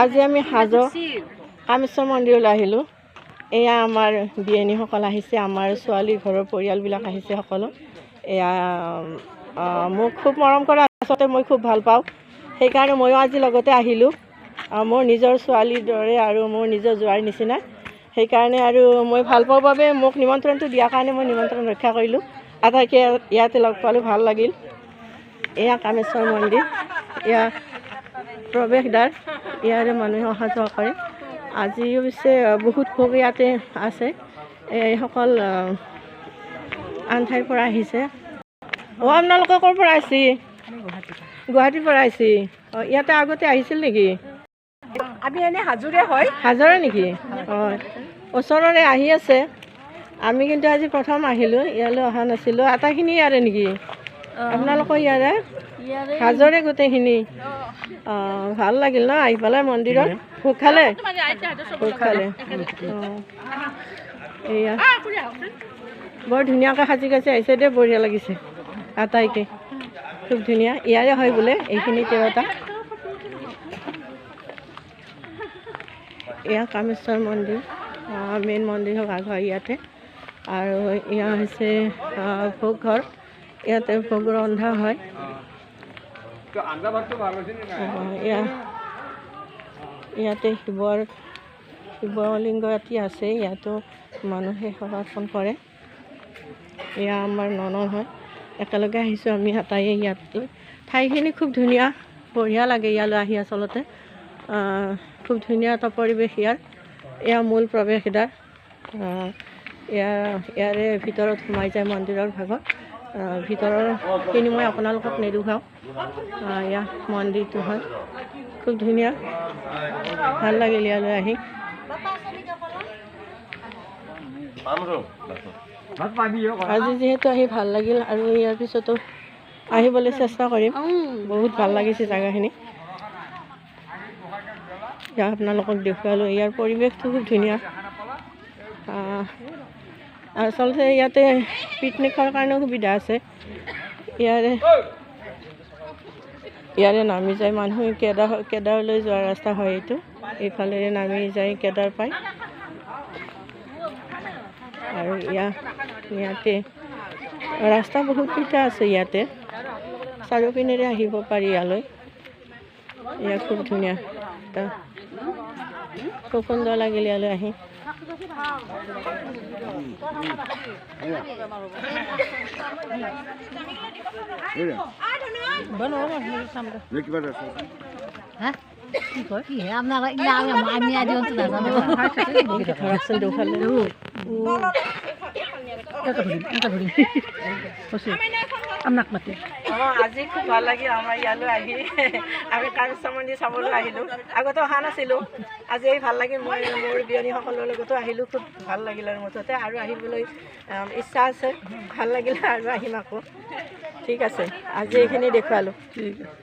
আজি আমি হাজো কামেশ্বৰ মন্দিৰলৈ আহিলোঁ। এয়া আমাৰ বিয়নীসকল আহিছে, আমাৰ ছোৱালী ঘৰৰ পৰিয়ালবিলাক আহিছে সকলো। এয়া মোক খুব মৰম কৰা, আচলতে মই খুব ভাল পাওঁ, সেইকাৰণে ময়ো আজি লগতে আহিলোঁ। মোৰ নিজৰ ছোৱালীৰ দৰে আৰু মোৰ নিজৰ জোৱাৰ নিচিনা, সেইকাৰণে আৰু মই ভাল পাওঁ বাবে মোক নিমন্ত্ৰণটো দিয়াৰ কাৰণে মই নিমন্ত্ৰণ ৰক্ষা কৰিলোঁ। আটাইকে ইয়াতে লগ পালোঁ, ভাল লাগিল। এয়া কামেশ্বৰ মন্দিৰ, এয়া প্ৰৱেশদ্বাৰ, ইয়াৰে মানুহে অহা যোৱা কৰে। আজি অৱশ্যে বহুত ভোগ ইয়াতে আছে, এইসকল আন ঠাইৰ পৰা আহিছে। আপোনালোকে ক'ৰ পৰা আহিছে? গুৱাহাটীৰ পৰা আহিছে। ইয়াতে আগতে আহিছিল নেকি? আমি এনেই হাজোৰে হয়। হাজোৰে নেকি? হয়, ওচৰৰে আহি আছে। আমি কিন্তু আজি প্ৰথম আহিলোঁ, ইয়ালৈ অহা নাছিলোঁ। আটাইখিনি ইয়াৰে নেকি? আপোনালোকৰ ইয়াৰে হাজোৰে গোটেইখিনি? ভাল লাগিল ন আহি পেলাই মন্দিৰত? ভোগ খালে? ভোগ খালে। এয়া বৰ ধুনীয়াকৈ সাজি কাচি আহিছে দেই, বঢ়িয়া লাগিছে আটাইকে, খুব ধুনীয়া। ইয়াৰে হয় বোলে এইখিনি তিৰোতা। এয়া কামেশ্বৰ মন্দিৰ, মেইন মন্দিৰ ভাগ হয় ইয়াতে। আৰু এয়া হৈছে ভোগ ঘৰ, ইয়াতে ভোগ ৰন্ধা হয়। ইয়াতে শিৱলিংগ এটি আছে, ইয়াতো মানুহে সমৰ্থন কৰে। এয়া আমাৰ ননদ হয়, একেলগে আহিছোঁ আমি আটাইয়ে ইয়াত। ঠাইখিনি খুব ধুনীয়া, বঢ়িয়া লাগে ইয়ালৈ আহি আচলতে। খুব ধুনীয়া এটা পৰিৱেশ ইয়াৰ। এয়া মূল প্ৰৱেশদ্বাৰ, ইয়াৰে ভিতৰত সোমাই যায় মন্দিৰৰ ভাগত। ভিতৰৰখিনি মই আপোনালোকক নেদেখাওঁ। এয়া মন্দিৰটো হয়, খুব ধুনীয়া, ভাল লাগিল ইয়ালৈ আহি। আজি যিহেতু আহি ভাল লাগিল আৰু ইয়াৰ পিছতো আহিবলৈ চেষ্টা কৰিম। বহুত ভাল লাগিছে জেগাখিনি, আপোনালোকক দেখুৱালোঁ। ইয়াৰ পৰিৱেশটো খুব ধুনীয়া। আচলতে ইয়াতে পিকনিকৰ কাৰণেও সুবিধা আছে। ইয়াৰে নামি যায় মানুহ, কেদাৰলৈ যোৱা ৰাস্তা হয় এইটো, এইফালেৰে নামি যায় কেদাৰ পায়। আৰু ইয়াতে ৰাস্তা বহুতকেইটা আছে, ইয়াতে চাৰিওপিনেৰে আহিব পাৰি ইয়ালৈ। এয়া খুব ধুনীয়া, খুব সুন্দৰ লাগিল ইয়ালৈ আহি। আজি খুব ভাল লাগিল আমাৰ ইয়ালৈ আহি। আমি কামেশ্বৰ মন্দিৰ চাবলৈ আহিলোঁ, আগতে অহা নাছিলোঁ। আজি ভাল লাগিল, মই মোৰ বিয়নীসকলৰ লগতো আহিলোঁ, খুব ভাল লাগিল। আৰু মুঠতে আৰু আহিবলৈ ইচ্ছা আছে, ভাল লাগিল আৰু আহিম আকৌ। ঠিক আছে, আজি এইখিনি দেখুৱালোঁ। ঠিক আছে।